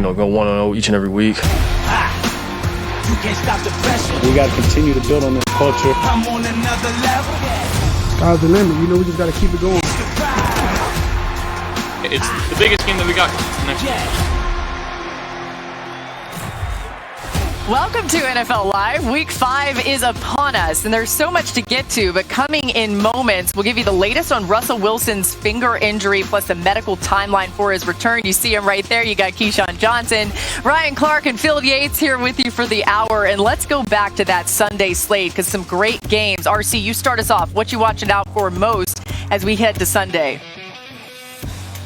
go 1-0 each and every week. You can't stop the pressure. We got to continue to build on this culture. I'm on another level. Sky's the limit. We just got to keep it going. It's the biggest game that we got next year. Welcome to NFL Live. Week 5 is upon us, and there's so much to get to, but coming in moments, we'll give you the latest on Russell Wilson's finger injury, plus the medical timeline for his return. You see him right there. You got Keyshawn Johnson, Ryan Clark, and Phil Yates here with you for the hour, and let's go back to that Sunday slate, because some great games. RC, you start us off. What you watching out for most as we head to Sunday?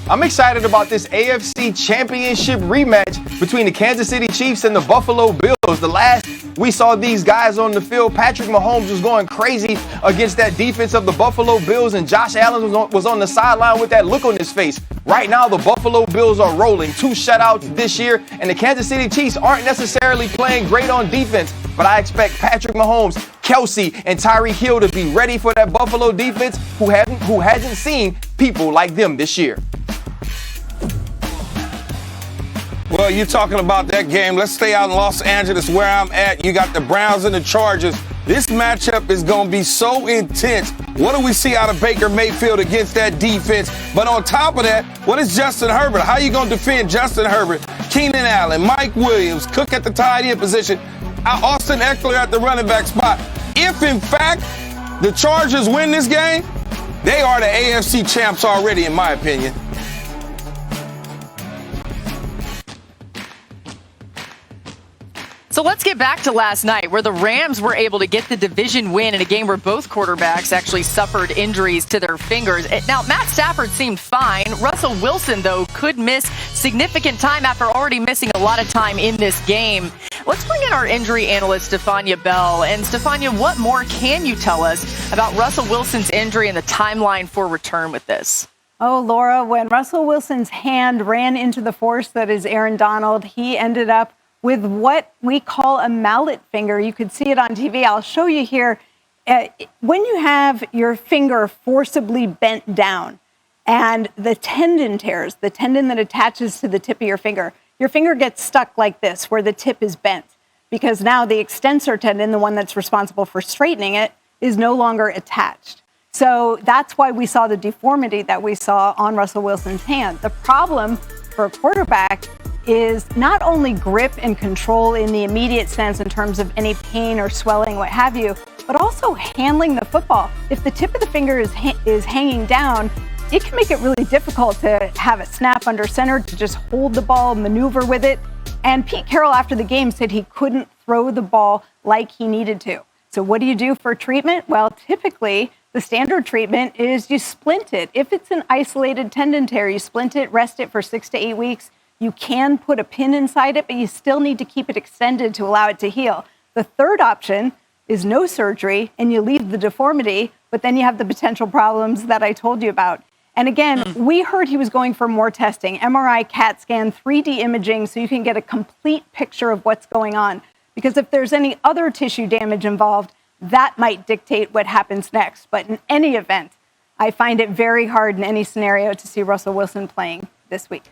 I'm excited about this AFC Championship rematch between the Kansas City Chiefs and the Buffalo Bills. The last we saw these guys on the field, Patrick Mahomes was going crazy against that defense of the Buffalo Bills, and Josh Allen was on the sideline with that look on his face. Right now, the Buffalo Bills are rolling. 2 shutouts this year, and the Kansas City Chiefs aren't necessarily playing great on defense, but I expect Patrick Mahomes, Kelsey, and Tyreek Hill to be ready for that Buffalo defense who hasn't seen people like them this year. Well, you're talking about that game. Let's stay out in Los Angeles where I'm at. You got the Browns and the Chargers. This matchup is going to be so intense. What do we see out of Baker Mayfield against that defense? But on top of that, what is Justin Herbert? How are you going to defend Justin Herbert, Keenan Allen, Mike Williams, Cook at the tight end position, Austin Eckler at the running back spot? If, in fact, the Chargers win this game, they are the AFC champs already, in my opinion. So let's get back to last night, where the Rams were able to get the division win in a game where both quarterbacks actually suffered injuries to their fingers. Now, Matt Stafford seemed fine. Russell Wilson, though, could miss significant time after already missing a lot of time in this game. Let's bring in our injury analyst, Stefania Bell. And Stefania, what more can you tell us about Russell Wilson's injury and the timeline for return with this? Oh, Laura, when Russell Wilson's hand ran into the force that is Aaron Donald, he ended up with what we call a mallet finger. You could see it on TV. I'll show you here. When you have your finger forcibly bent down and the tendon tears, the tendon that attaches to the tip of your finger gets stuck like this, where the tip is bent, because now the extensor tendon, the one that's responsible for straightening it, is no longer attached. So that's why we saw the deformity that we saw on Russell Wilson's hand. The problem for a quarterback is not only grip and control in the immediate sense in terms of any pain or swelling, what have you, but also handling the football. If the tip of the finger is hanging down, it can make it really difficult to have it snap under center, to just hold the ball, maneuver with it. And Pete Carroll after the game said he couldn't throw the ball like he needed to. So what do you do for treatment? Well, typically the standard treatment is you splint it. If it's an isolated tendon tear, you splint it, rest it for 6 to 8 weeks. You can put a pin inside it, but you still need to keep it extended to allow it to heal. The third option is no surgery, and you leave the deformity, but then you have the potential problems that I told you about. And again, we heard he was going for more testing, MRI, CAT scan, 3D imaging, so you can get a complete picture of what's going on. Because if there's any other tissue damage involved, that might dictate what happens next. But in any event, I find it very hard in any scenario to see Russell Wilson playing this week.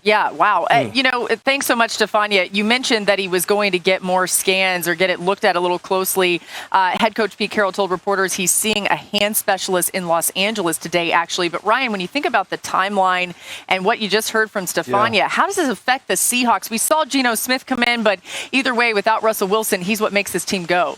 Yeah, wow. Thanks so much, Stefania. You mentioned that he was going to get more scans or get it looked at a little closely. Head coach Pete Carroll told reporters he's seeing a hand specialist in Los Angeles today, actually. But Ryan, when you think about the timeline and what you just heard from Stefania, how does this affect the Seahawks? We saw Geno Smith come in, but either way, without Russell Wilson, he's what makes this team go.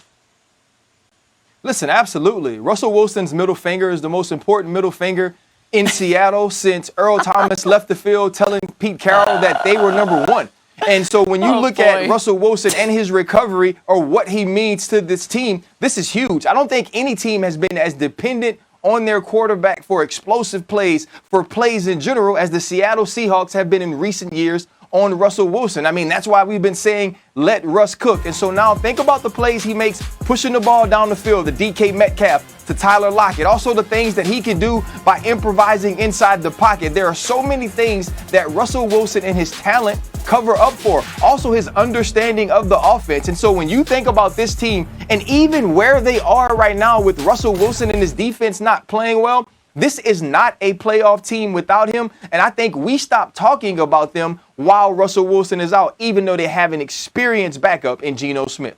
Listen, absolutely. Russell Wilson's middle finger is the most important middle finger in Seattle since Earl Thomas left the field telling Pete Carroll that they were number one. And so when you look at Russell Wilson and his recovery or what he means to this team, this is huge. I don't think any team has been as dependent on their quarterback for explosive plays, for plays in general, as the Seattle Seahawks have been in recent years on Russell Wilson. I mean, that's why we've been saying, let Russ cook. And so now think about the plays he makes pushing the ball down the field, the DK Metcalf to Tyler Lockett. Also the things that he can do by improvising inside the pocket. There are so many things that Russell Wilson and his talent cover up for. Also his understanding of the offense. And so when you think about this team and even where they are right now with Russell Wilson and his defense not playing well, This is not a playoff team without him, and I think we stopped talking about them while Russell Wilson is out, even though they have an experienced backup in Geno Smith.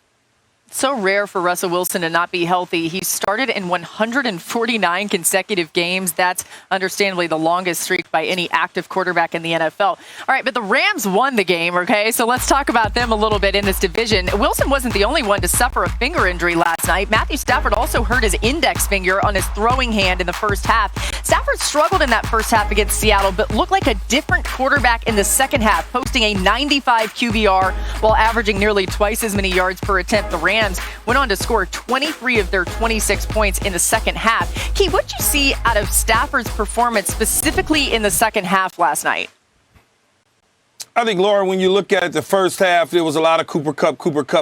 So rare for Russell Wilson to not be healthy. He started in 149 consecutive games. That's understandably the longest streak by any active quarterback in the NFL. All right, but the Rams won the game, okay? So let's talk about them a little bit in this division. Wilson wasn't the only one to suffer a finger injury last night. Matthew Stafford also hurt his index finger on his throwing hand in the first half. Stafford struggled in that first half against Seattle, but looked like a different quarterback in the second half, posting a 95 QBR while averaging nearly twice as many yards per attempt. The Rams went on to score 23 of their 26 points in the second half. Key, what did you see out of Stafford's performance specifically in the second half last night? I think, Laura, when you look at it, the first half, there was a lot of Cooper Kupp.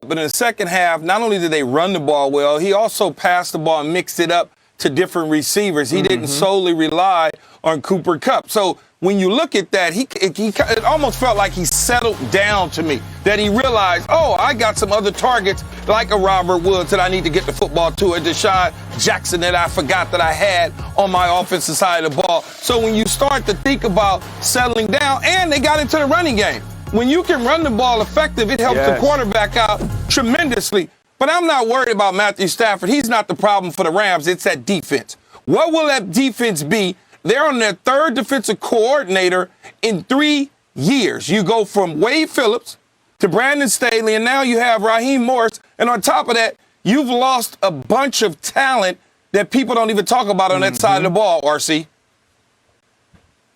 But in the second half, not only did they run the ball well, he also passed the ball and mixed it up to different receivers. He didn't solely rely on Cooper Kupp. So when you look at that, it almost felt like he settled down to me, that he realized, oh, I got some other targets like a Robert Woods that I need to get the football to, a Deshaun Jackson that I forgot that I had on my offensive side of the ball. So when you start to think about settling down, and they got into the running game. When you can run the ball effective, it helps the quarterback out tremendously. But I'm not worried about Matthew Stafford. He's not the problem for the Rams. It's that defense. What will that defense be? They're on their third defensive coordinator in 3 years. You go from Wade Phillips to Brandon Staley, and now you have Raheem Morris. And on top of that, you've lost a bunch of talent that people don't even talk about on that side of the ball, RC.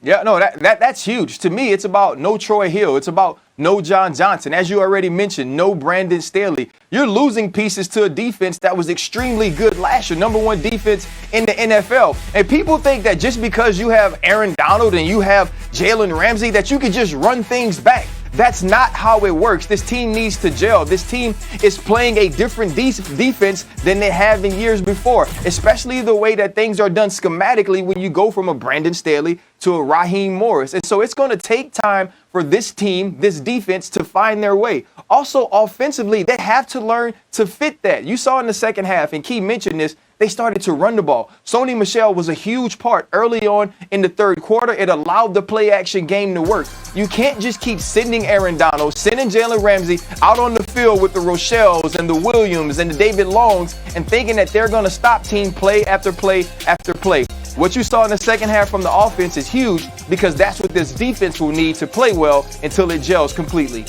Yeah, no, that's huge. To me, it's about no Troy Hill. It's about no John Johnson. As you already mentioned, no Brandon Staley. You're losing pieces to a defense that was extremely good last year, number one defense in the NFL. And people think that just because you have Aaron Donald and you have Jalen Ramsey, that you could just run things back. That's not how it works. This team needs to gel. This team is playing a different defense than they have in years before, especially the way that things are done schematically when you go from a Brandon Staley to a Raheem Morris. And so it's going to take time for this team, this defense, to find their way. Also, offensively, they have to learn to fit that. You saw in the second half, and Key mentioned this, they started to run the ball. Sony Michel was a huge part early on in the third quarter. It allowed the play-action game to work. You can't just keep sending Aaron Donald, sending Jalen Ramsey out on the field with the Rochelles and the Williams and the David Longs and thinking that they're going to stop team play after play after play. What you saw in the second half from the offense is huge because that's what this defense will need to play well until it gels completely.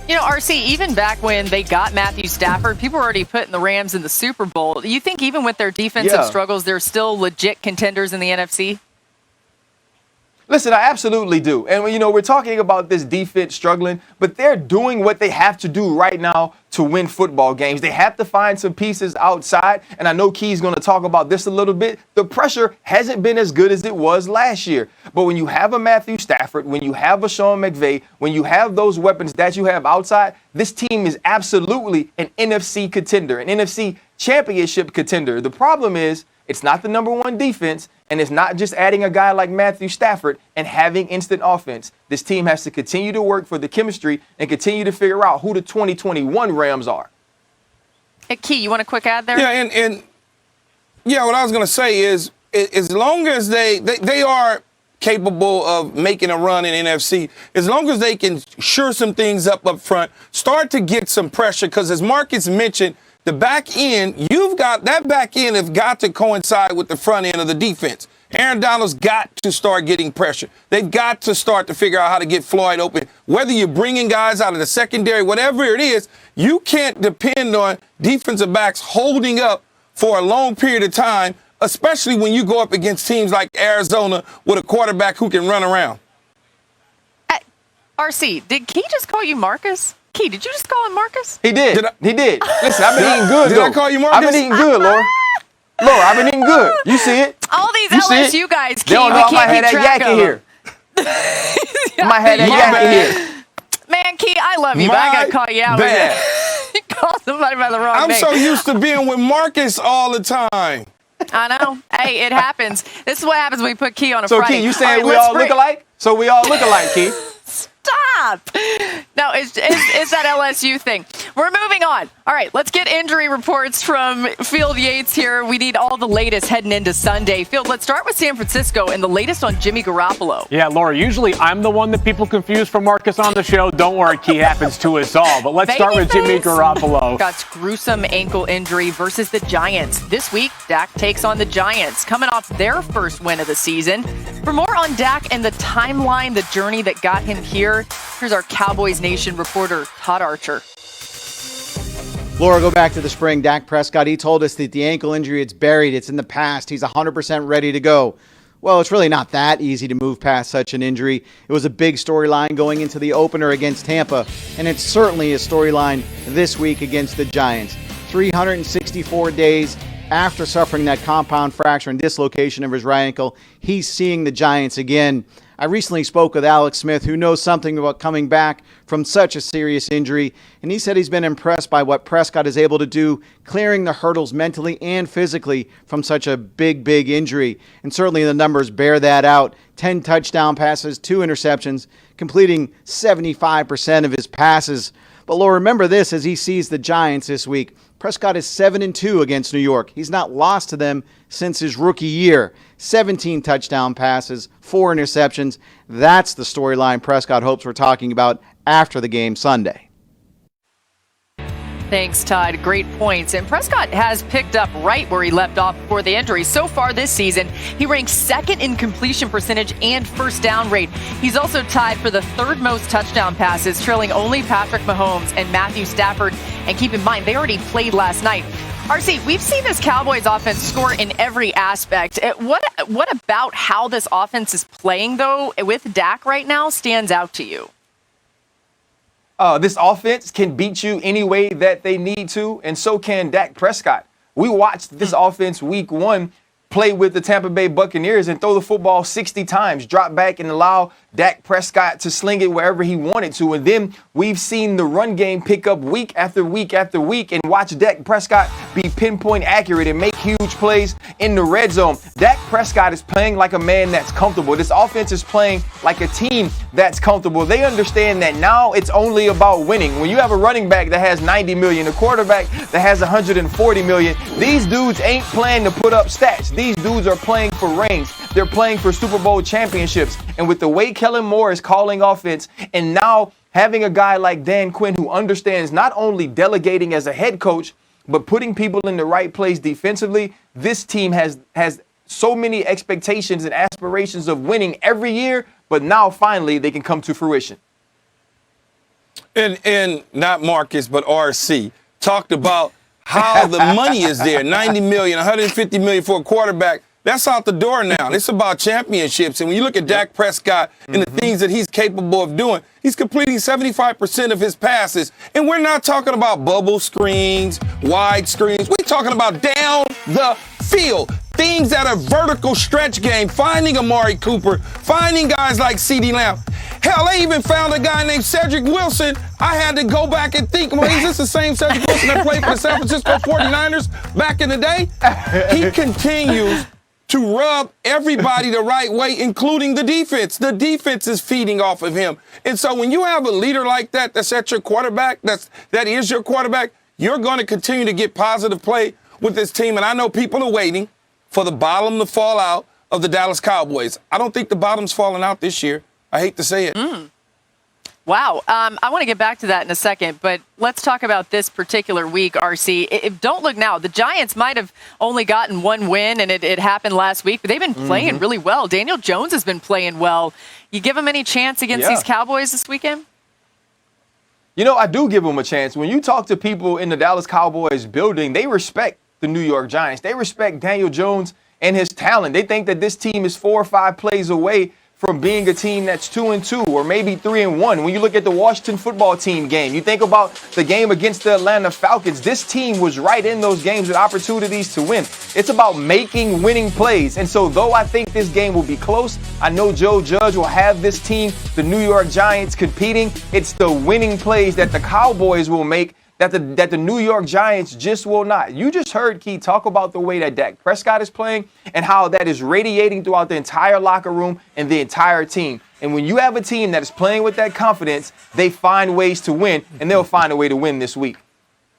You know, RC, even back when they got Matthew Stafford, people were already putting the Rams in the Super Bowl. Do you think even with their defensive struggles, they're still legit contenders in the NFC? Listen, I absolutely do. And, you know, we're talking about this defense struggling, but they're doing what they have to do right now to win football games. They have to find some pieces outside, and I know Key's going to talk about this a little bit. The pressure hasn't been as good as it was last year. But when you have a Matthew Stafford, when you have a Sean McVay, when you have those weapons that you have outside, this team is absolutely an NFC contender, an NFC championship contender. The problem is it's not the number one defense, and it's not just adding a guy like Matthew Stafford and having instant offense. This team has to continue to work for the chemistry and continue to figure out who the 2021 Rams are. Hey, Key, you want a quick ad there? Yeah, and what I was going to say is as long as they are capable of making a run in NFC, as long as they can shore some things up front, start to get some pressure, because as Marcus mentioned, the back end, that back end has got to coincide with the front end of the defense. Aaron Donald's got to start getting pressure. They've got to start to figure out how to get Floyd open. Whether you're bringing guys out of the secondary, whatever it is, you can't depend on defensive backs holding up for a long period of time, especially when you go up against teams like Arizona with a quarterback who can run around. RC, did Key just call you Marcus? Key, did you just call him Marcus? He did. He did. Listen, I've been eating good, Did I call you Marcus? I've been eating good, Laura. Laura, I've been eating good. You see it? All these You see LSU it? guys, Key, They don't know we I might can't have keep that track yak of in them. here. I might have that yak in here. Man, Key, I love you, but I got to call you out. Bad. You call somebody by the wrong I'm name. so used to being with Marcus all the time. I know. Hey, it happens. This is what happens when we put Key on a So, Friday. Key, you saying right, we all look alike? So we all look alike, Key. Stop. Now, it's that LSU thing. We're moving on. All right, let's get injury reports from Field Yates here. We need all the latest heading into Sunday. Field, let's start with San Francisco and the latest on Jimmy Garoppolo. Yeah, Laura, usually I'm the one that people confuse for Marcus on the show. Don't worry, Key happens to us all. But let's start with Jimmy Garoppolo. Got gruesome ankle injury versus the Giants. This week, Dak takes on the Giants, coming off their first win of the season. For more on Dak and the timeline, the journey that got him here, here's our Cowboys Nation reporter, Todd Archer. Laura, go back to the spring. Dak Prescott, he told us that the ankle injury, it's buried. It's in the past. He's 100% ready to go. Well, it's really not that easy to move past such an injury. It was a big storyline going into the opener against Tampa, and it's certainly a storyline this week against the Giants. 364 days after suffering that compound fracture and dislocation of his right ankle, he's seeing the Giants again. I recently spoke with Alex Smith, who knows something about coming back from such a serious injury, and he said he's been impressed by what Prescott is able to do, clearing the hurdles mentally and physically from such a big injury. And certainly the numbers bear that out. 10 touchdown passes, 2 interceptions, completing 75% of his passes. But Laura, remember this as he sees the Giants this week. Prescott is 7-2 against New York. He's not lost to them since his rookie year. 17 touchdown passes, 4 interceptions. That's the storyline Prescott hopes we're talking about after the game Sunday. Thanks, Todd. Great points. And Prescott has picked up right where he left off before the injury. So far this season, he ranks second in completion percentage and first down rate. He's also tied for the third most touchdown passes, trailing only Patrick Mahomes and Matthew Stafford. And keep in mind, they already played last night. RC, we've seen this Cowboys offense score in every aspect. What about how this offense is playing, though, with Dak right now stands out to you? This offense can beat you any way that they need to, and so can Dak Prescott. We watched this offense week 1 play with the Tampa Bay Buccaneers and throw the football 60 times, drop back and allow Dak Prescott to sling it wherever he wanted to. And then we've seen the run game pick up week after week after week and watch Dak Prescott be pinpoint accurate and make huge plays in the red zone. Dak Prescott is playing like a man that's comfortable. This offense is playing like a team that's comfortable. They understand that now it's only about winning. When you have a running back that has 90 million, a quarterback that has 140 million, these dudes ain't playing to put up stats. These dudes are playing for rings. They're playing for Super Bowl championships. And with the way Kellen Moore is calling offense, and now having a guy like Dan Quinn who understands not only delegating as a head coach, but putting people in the right place defensively, this team has so many expectations and aspirations of winning every year, but now finally they can come to fruition. And not Marcus, but RC talked about how the money is there. 90 million, 150 million for a quarterback. That's out the door now. It's about championships. And when you look at Dak Prescott and the things that he's capable of doing, he's completing 75% of his passes. And we're not talking about bubble screens, wide screens. We're talking about down the field. Things that are vertical stretch game, finding Amari Cooper, finding guys like CeeDee Lamb. Hell, they even found a guy named Cedric Wilson. I had to go back and think, well, is this the same Cedric Wilson that played for the San Francisco 49ers back in the day? He continues to rub everybody the right way, including the defense. The defense is feeding off of him. And so when you have a leader like that that's at your quarterback, that is your quarterback, you're going to continue to get positive play with this team. And I know people are waiting for the bottom to fall out of the Dallas Cowboys. I don't think the bottom's falling out this year. I hate to say it. Wow. I want to get back to that in a second, but let's talk about this particular week, RC. Don't look now. The Giants might have only gotten one win, and it happened last week, but they've been playing really well. Daniel Jones has been playing well. You give him any chance against these Cowboys this weekend? You know, I do give them a chance. When you talk to people in the Dallas Cowboys building, they respect the New York Giants. They respect Daniel Jones and his talent. They think that this team is 4 or 5 plays away from being a team that's 2-2 or maybe 3-1. When you look at the Washington football team game, you think about the game against the Atlanta Falcons. This team was right in those games with opportunities to win. It's about making winning plays. And so though I think this game will be close, I know Joe Judge will have this team, the New York Giants, competing. It's the winning plays that the Cowboys will make that the New York Giants just will not. You just heard Key talk about the way that Dak Prescott is playing and how that is radiating throughout the entire locker room and the entire team. And when you have a team that is playing with that confidence, they find ways to win, and they'll find a way to win this week.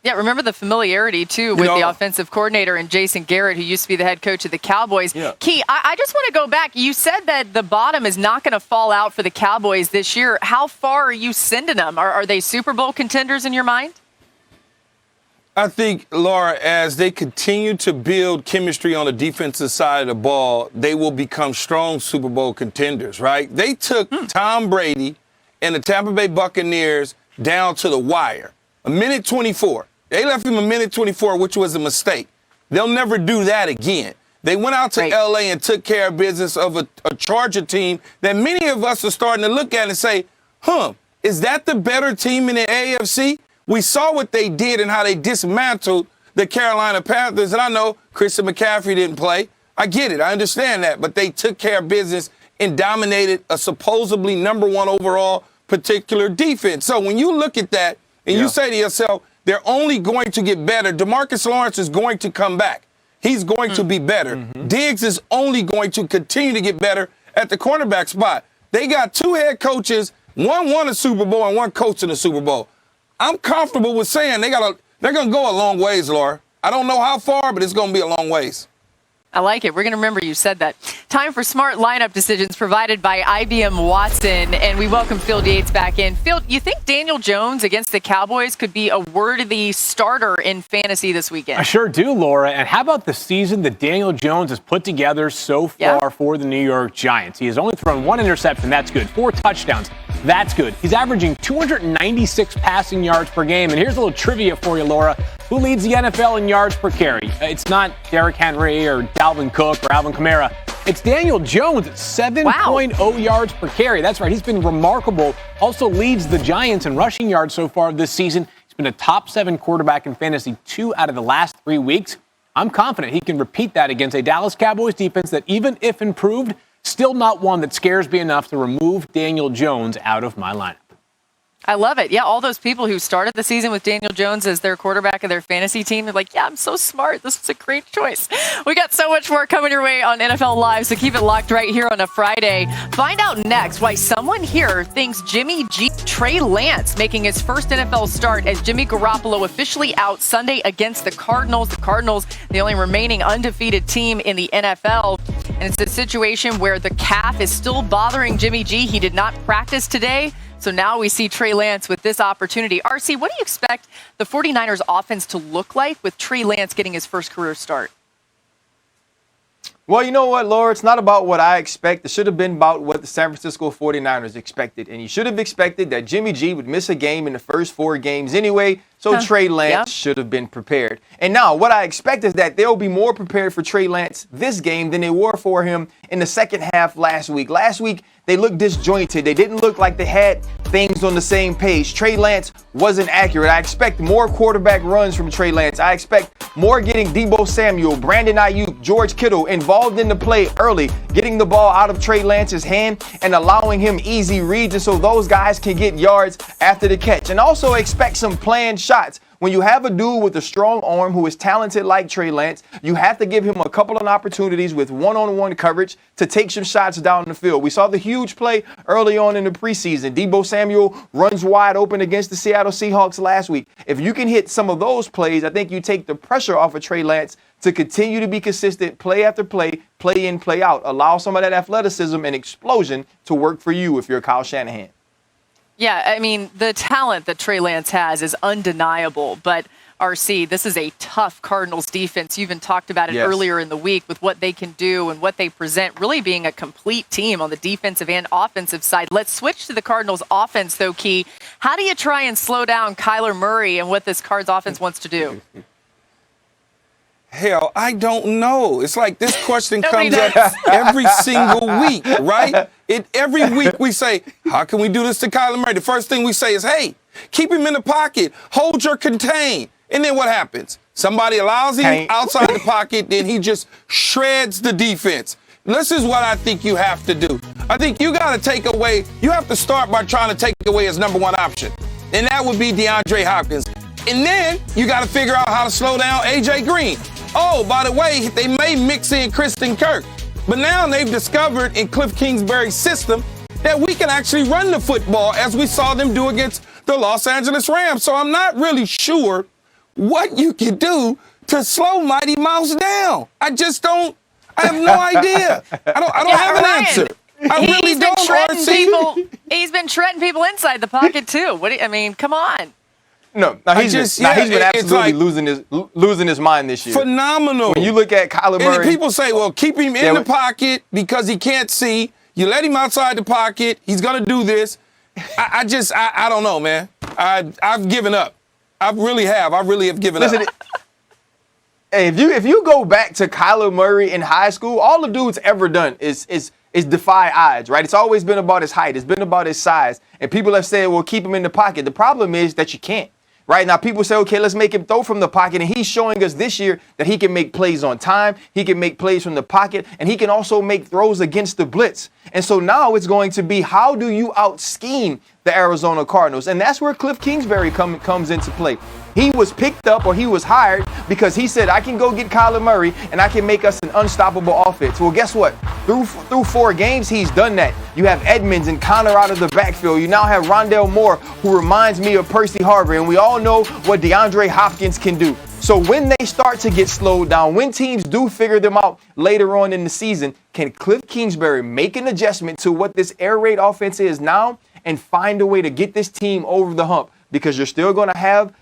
Yeah, remember the familiarity, too, with the offensive coordinator and Jason Garrett, who used to be the head coach of the Cowboys. Yeah. Key, I just want to go back. You said that the bottom is not going to fall out for the Cowboys this year. How far are you sending them? Are they Super Bowl contenders in your mind? I think, Laura, as they continue to build chemistry on the defensive side of the ball, they will become strong Super Bowl contenders, right? They took Tom Brady and the Tampa Bay Buccaneers down to the wire. A minute 24. They left him a minute 24, which was a mistake. They'll never do that again. They went out to L.A. and took care of business of a Charger team that many of us are starting to look at and say, is that the better team in the AFC? We saw what they did and how they dismantled the Carolina Panthers. And I know Christian McCaffrey didn't play. I get it. I understand that. But they took care of business and dominated a supposedly number one overall particular defense. So when you look at that and you say to yourself, they're only going to get better. DeMarcus Lawrence is going to come back. He's going to be better. Diggs is only going to continue to get better at the cornerback spot. They got two head coaches, one won a Super Bowl and one coach in the Super Bowl. I'm comfortable with saying they're going to go a long ways, Laura. I don't know how far, but it's going to be a long ways. I like it. We're going to remember you said that. Time for smart lineup decisions provided by IBM Watson, and we welcome Phil Yates back in. Phil, you think Daniel Jones against the Cowboys could be a worthy starter in fantasy this weekend? I sure do, Laura. And how about the season that Daniel Jones has put together so far for the New York Giants? He has only thrown one interception. That's good. 4 touchdowns. That's good. He's averaging 296 passing yards per game. And here's a little trivia for you, Laura. Who leads the NFL in yards per carry? It's not Derrick Henry or Dalvin Cook or Alvin Kamara. It's Daniel Jones at 7.0 yards per carry. That's right. He's been remarkable. Also leads the Giants in rushing yards so far this season. He's been a top 7 quarterback in fantasy 2 out of the last 3 weeks. I'm confident he can repeat that against a Dallas Cowboys defense that, even if improved, still not one that scares me enough to remove Daniel Jones out of my lineup. I love it. Yeah, all those people who started the season with Daniel Jones as their quarterback of their fantasy team, they're like, yeah, I'm so smart. This is a great choice. We got so much more coming your way on NFL Live, so keep it locked right here on a Friday. Find out next why someone here thinks Jimmy G. Trey Lance making his first NFL start as Jimmy Garoppolo officially out Sunday against the Cardinals. The Cardinals, the only remaining undefeated team in the NFL. And it's a situation where the calf is still bothering Jimmy G. He did not practice today. So now we see Trey Lance with this opportunity. RC, what do you expect the 49ers offense to look like with Trey Lance getting his first career start? Well, you know what, Laura? It's not about what I expect. It should have been about what the San Francisco 49ers expected. And you should have expected that Jimmy G would miss a game in the first 4 games anyway. So Trey Lance should have been prepared. And now what I expect is that they'll be more prepared for Trey Lance this game than they were for him in the second half last week. Last week, they looked disjointed. They didn't look like they had things on the same page. Trey Lance wasn't accurate. I expect more quarterback runs from Trey Lance. I expect more getting Deebo Samuel, Brandon Ayuk, George Kittle involved in the play early, getting the ball out of Trey Lance's hand and allowing him easy reads, and so those guys can get yards after the catch. And also expect some planned shots. When you have a dude with a strong arm who is talented like Trey Lance, you have to give him a couple of opportunities with one-on-one coverage to take some shots down the field. We saw the huge play early on in the preseason. Deebo Samuel runs wide open against the Seattle Seahawks last week. If you can hit some of those plays, I think you take the pressure off of Trey Lance to continue to be consistent play after play, play in, play out. Allow some of that athleticism and explosion to work for you if you're Kyle Shanahan. Yeah, I mean, the talent that Trey Lance has is undeniable, but RC, this is a tough Cardinals defense. You even talked about it earlier in the week with what they can do and what they present, really being a complete team on the defensive and offensive side. Let's switch to the Cardinals offense, though, Key. How do you try and slow down Kyler Murray and what this Cards offense wants to do? Hell, I don't know. It's like this question comes up every single week, right? Every week we say, how can we do this to Kyler Murray? The first thing we say is, hey, keep him in the pocket, hold your contain. And then what happens? Somebody allows him outside the pocket, then he just shreds the defense. This is what I think you have to do. I think you got to have to start by trying to take away his number one option. And that would be DeAndre Hopkins. And then you got to figure out how to slow down A.J. Green. Oh, by the way, they may mix in Kristen Kirk. But now they've discovered in Cliff Kingsbury's system that we can actually run the football as we saw them do against the Los Angeles Rams. So I'm not really sure what you can do to slow Mighty Mouse down. I have no idea. I don't have an answer. I really don't, RC. He's been shredding people inside the pocket too. Come on. No, he's been absolutely losing his mind this year. Phenomenal. When you look at Kyler Murray, and people say, well, keep him in the pocket because he can't see. You let him outside the pocket, he's gonna do this. I don't know, man. I've given up. I really have given up. Hey, if you go back to Kyler Murray in high school, all the dude's ever done is defy odds, right? It's always been about his height. It's been about his size. And people have said, well, keep him in the pocket. The problem is that you can't. Right now, people say, okay, let's make him throw from the pocket. And he's showing us this year that he can make plays on time. He can make plays from the pocket. And he can also make throws against the blitz. And so now it's going to be, how do you out-scheme the Arizona Cardinals? And that's where Cliff Kingsbury comes into play. He was picked up, or he was hired, because he said, I can go get Kyler Murray and I can make us an unstoppable offense. Well, guess what? Through 4 games, he's done that. You have Edmonds and Connor out of the backfield. You now have Rondale Moore, who reminds me of Percy Harvin. And we all know what DeAndre Hopkins can do. So when they start to get slowed down, when teams do figure them out later on in the season, can Cliff Kingsbury make an adjustment to what this air raid offense is now and find a way to get this team over the hump? Because you're still going to have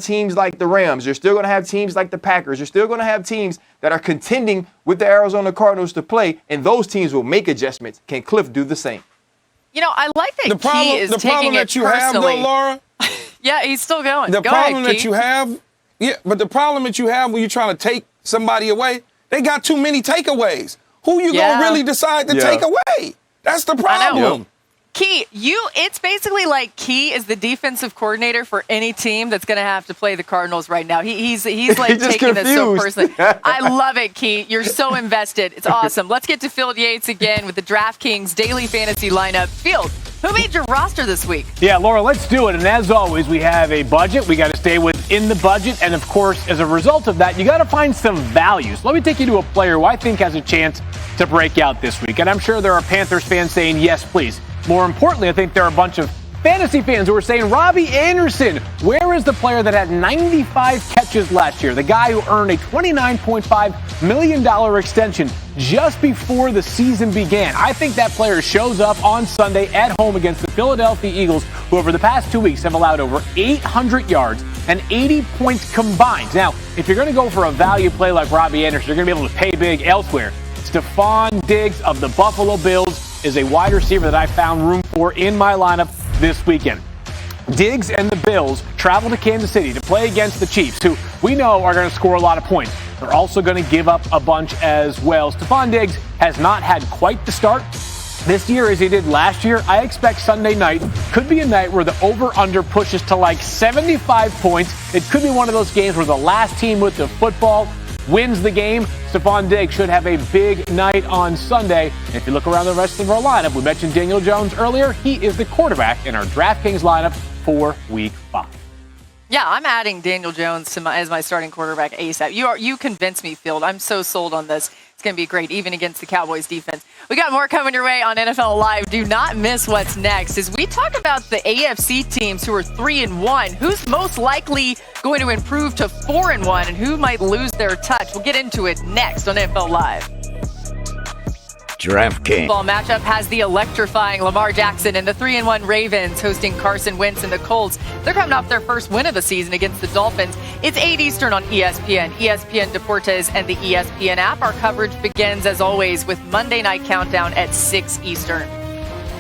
teams like the Rams. You're still going to have teams like the Packers. You're still going to have teams that are contending with the Arizona Cardinals to play, and those teams will make adjustments. Can Cliff do the same? I like that Key is taking it personally. The problem that you have, though, Laura. Yeah, he's still going. The problem that you have, but the problem that you have when you're trying to take somebody away, they got too many takeaways. Who you gonna really decide to take away? That's the problem. Key, it's basically like Key is the defensive coordinator for any team that's going to have to play the Cardinals right now. He's like taking this so personally. I love it, Key. You're so invested. It's awesome. Let's get to Field Yates again with the DraftKings Daily Fantasy Lineup. Field, who made your roster this week? Yeah, Laura, let's do it. And as always, we have a budget. We got to stay within the budget. And of course, as a result of that, you got to find some values. Let me take you to a player who I think has a chance to break out this week. And I'm sure there are Panthers fans saying, yes, please. More importantly, I think there are a bunch of fantasy fans who are saying, Robbie Anderson, where is the player that had 95 catches last year? The guy who earned a $29.5 million extension just before the season began. I think that player shows up on Sunday at home against the Philadelphia Eagles, who over the past 2 weeks have allowed over 800 yards and 80 points combined. Now, if you're going to go for a value play like Robbie Anderson, you're going to be able to pay big elsewhere. Stephon Diggs of the Buffalo Bills is a wide receiver that I found room for in my lineup this weekend. Diggs and the Bills travel to Kansas City to play against the Chiefs, who we know are going to score a lot of points. They're also going to give up a bunch as well. Stephon Diggs has not had quite the start this year as he did last year. I expect Sunday night could be a night where the over-under pushes to like 75 points. It could be one of those games where the last team with the football wins the game. Stephon Diggs should have a big night on Sunday. And if you look around the rest of our lineup, we mentioned Daniel Jones earlier. He is the quarterback in our DraftKings lineup for Week 5. Yeah, I'm adding Daniel Jones as my starting quarterback ASAP. You convinced me, Field. I'm so sold on this. It's going to be great, even against the Cowboys defense. We got more coming your way on NFL Live. Do not miss what's next as we talk about the AFC teams who are 3-1. Who's most likely going to improve to 4-1 and who might lose their touch? We'll get into it next on NFL Live. DraftKings. Football matchup has the electrifying Lamar Jackson and the 3-1 Ravens hosting Carson Wentz and the Colts. They're coming off their first win of the season against the Dolphins. It's 8 Eastern on ESPN, ESPN Deportes, and the ESPN app. Our coverage begins, as always, with Monday Night Countdown at 6 Eastern.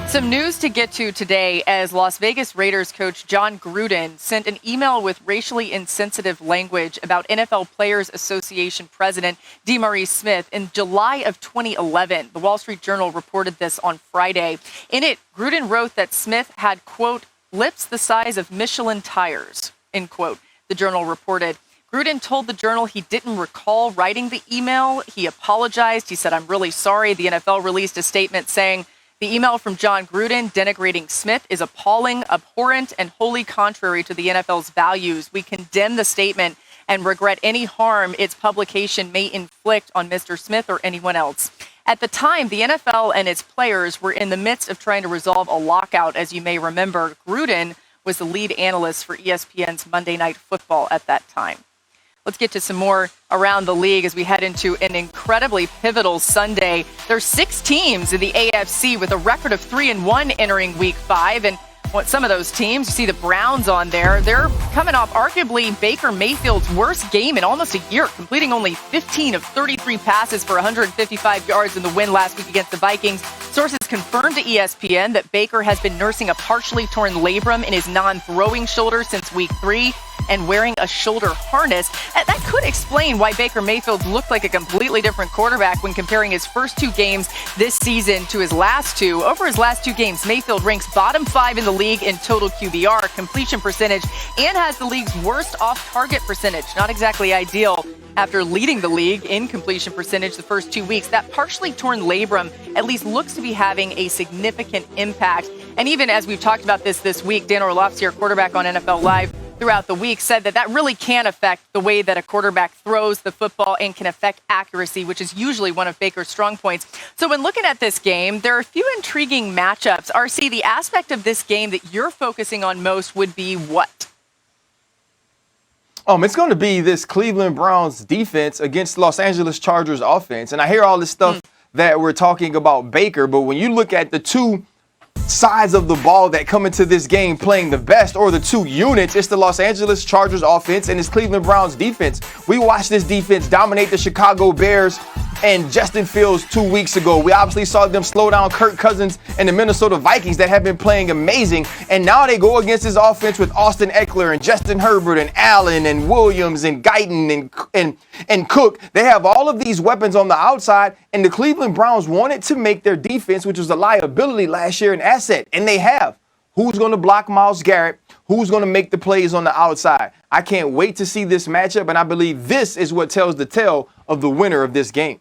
Some news to get to today as Las Vegas Raiders coach John Gruden sent an email with racially insensitive language about NFL Players Association President DeMaurice Smith in July of 2011. The Wall Street Journal reported this on Friday. In it, Gruden wrote that Smith had, quote, lips the size of Michelin tires, end quote. The Journal reported. Gruden told the Journal he didn't recall writing the email. He apologized. He said, I'm really sorry. The NFL released a statement saying, the email from John Gruden denigrating Smith is appalling, abhorrent, and wholly contrary to the NFL's values. We condemn the statement and regret any harm its publication may inflict on Mr. Smith or anyone else. At the time, the NFL and its players were in the midst of trying to resolve a lockout. As you may remember, Gruden was the lead analyst for ESPN's Monday Night Football at that time. Let's get to some more around the league as we head into an incredibly pivotal Sunday. There's 6 teams in the AFC with a record of 3-1 entering Week 5, and some of those teams, you see the Browns on there, they're coming off arguably Baker Mayfield's worst game in almost a year, completing only 15 of 33 passes for 155 yards in the win last week against the Vikings. Sources confirmed to ESPN that Baker has been nursing a partially torn labrum in his non-throwing shoulder since Week 3 and wearing a shoulder harness. That could explain why Baker Mayfield looked like a completely different quarterback when comparing his first 2 games this season to his last 2. Over his last 2 games, Mayfield ranks bottom 5 in the league in total QBR, completion percentage, and has the league's worst off-target percentage. Not exactly ideal after leading the league in completion percentage the first 2 weeks. That partially torn labrum at least looks to be having a significant impact. And even as we've talked about this week, Dan Orlovsky, our quarterback on NFL Live, throughout the week said that really can affect the way that a quarterback throws the football and can affect accuracy, which is usually one of Baker's strong points. So when looking at this game, there are a few intriguing matchups. RC, the aspect of this game that you're focusing on most would be what? It's going to be this Cleveland Browns defense against Los Angeles Chargers offense. And I hear all this stuff that we're talking about Baker, but when you look at the 2 sides of the ball that come into this game playing the best, or the 2 units, it's the Los Angeles Chargers offense and it's Cleveland Browns defense. We watched this defense dominate the Chicago Bears and Justin Fields 2 weeks ago. We obviously saw them slow down Kirk Cousins and the Minnesota Vikings that have been playing amazing. And now they go against this offense with Austin Eckler and Justin Herbert and Allen and Williams and Guyton and Cook. They have all of these weapons on the outside, and the Cleveland Browns wanted to make their defense, which was a liability last year, an asset. And they have. Who's going to block Myles Garrett? Who's going to make the plays on the outside? I can't wait to see this matchup, and I believe this is what tells the tale of the winner of this game.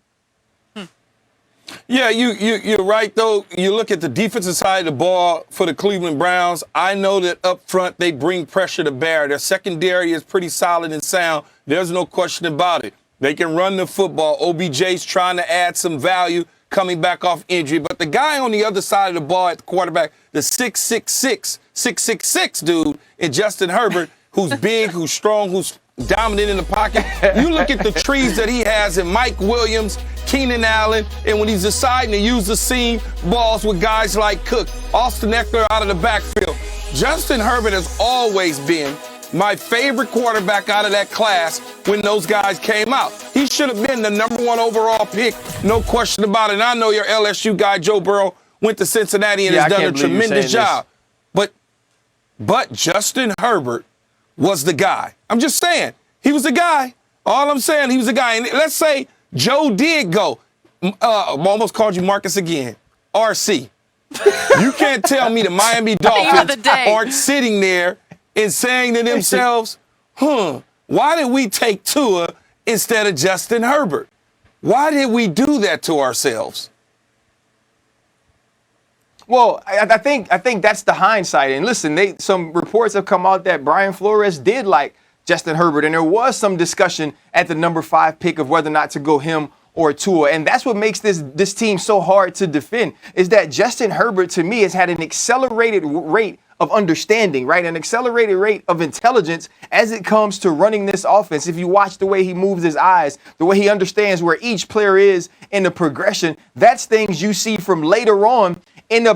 Yeah, you're right, though. You look at the defensive side of the ball for the Cleveland Browns. I know that up front they bring pressure to bear. Their secondary is pretty solid and sound. There's no question about it. They can run the football. OBJ's trying to add some value coming back off injury. But the guy on the other side of the ball at the quarterback, the 6'6" dude, and Justin Herbert, who's big, who's strong, who's dominant in the pocket. You look at the trees that he has in Mike Williams, Keenan Allen, and when he's deciding to use the seam balls with guys like Cook, Austin Eckler out of the backfield. Justin Herbert has always been my favorite quarterback out of that class when those guys came out. He should have been the number 1 overall pick, no question about it. And I know your LSU guy, Joe Burrow, went to Cincinnati and has done a tremendous job. But Justin Herbert was the guy. I'm just saying, he was the guy. All I'm saying, he was the guy. And let's say Joe did go. I almost called you Marcus again. RC. You can't tell me the Miami Dolphins aren't sitting there and saying to themselves, why did we take Tua instead of Justin Herbert? Why did we do that to ourselves? Well, I think that's the hindsight. And listen, some reports have come out that Brian Flores did like Justin Herbert, and there was some discussion at the number 5 pick of whether or not to go him or Tua. And that's what makes this team so hard to defend, is that Justin Herbert, to me, has had an accelerated rate of understanding, right? An accelerated rate of intelligence as it comes to running this offense. If you watch the way he moves his eyes, the way he understands where each player is in the progression, that's things you see from later on in a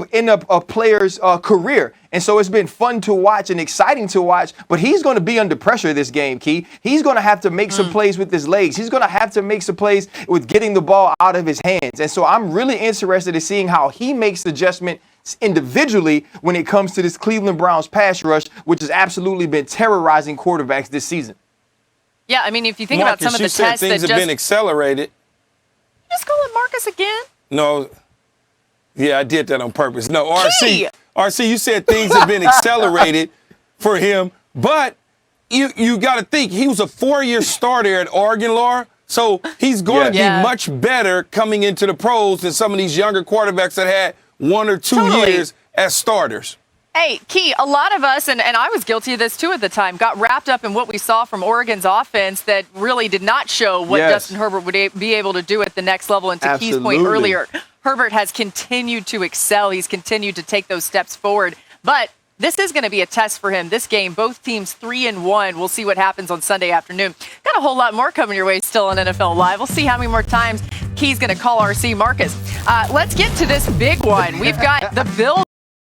player's career. And so it's been fun to watch and exciting to watch, but he's going to be under pressure this game, Key. He's going to have to make some plays with his legs. He's going to have to make some plays with getting the ball out of his hands. And so I'm really interested in seeing how he makes adjustment individually when it comes to this Cleveland Browns pass rush, which has absolutely been terrorizing quarterbacks this season. Yeah, I mean, if you think about some of the tests things have been accelerated. Just call it Marcus again? No. Yeah, I did that on purpose. No, RC, you said things have been accelerated for him, but you got to think he was a 4-year starter at Oregon, Laura. So he's going to be much better coming into the pros than some of these younger quarterbacks that had 1 or 2 years as starters. Hey, Key, a lot of us, and I was guilty of this too at the time, got wrapped up in what we saw from Oregon's offense that really did not show what Justin Herbert would be able to do at the next level. And to Key's point earlier, Herbert has continued to excel. He's continued to take those steps forward. But this is going to be a test for him. This game, both teams 3-1. We'll see what happens on Sunday afternoon. Got a whole lot more coming your way still on NFL Live. We'll see how many more times Key's going to call RC Marcus. Let's get to this big one. We've got the Bills